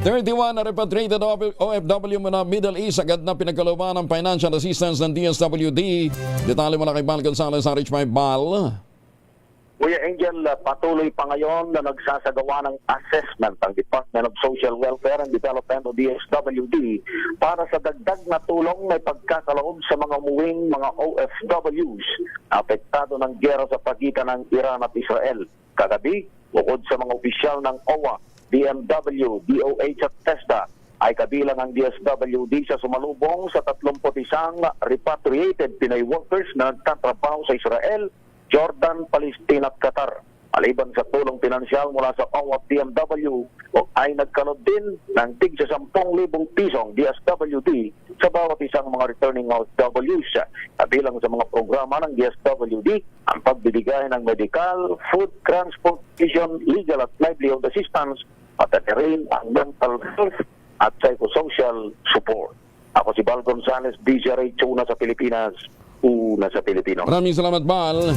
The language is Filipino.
31 na repatriated OFW mula Middle East agad na pinagkalooban ng financial assistance ng DSWD. Detalye mo na kay Bal Gonzales sa Rich My Bal. Kuya Angel, patuloy pa ngayon na nagsasagawa ng assessment ang Department of Social Welfare and Development o DSWD para sa dagdag na tulong may pagkakaloob sa mga umuwing mga OFWs apektado ng giyera sa pagitan ng Iran at Israel. Kagabi, bukod sa mga opisyal ng OWA, DMW, DOH at TESDA, ay kabilang ang DSWD sa sumalubong sa 31 repatriated Pinoy workers na nagtatrabaho sa Israel, Jordan, Palestine at Qatar. Maliban sa tulong pinansyal mula sa OWA at DMW, ay nagkalod din ng tig sa 10,000 pisong DSWD sa bawat isang mga returning OFWs. Kabilang sa mga programa ng DSWD, ang pagbibigay ng medical, food, transportation, legal at livelihood assistance at rin ang mental health at psychosocial support. Ako si Bal Gonzales, DZRH, una sa Pilipinas, una sa Pilipino. Maraming salamat, Bal.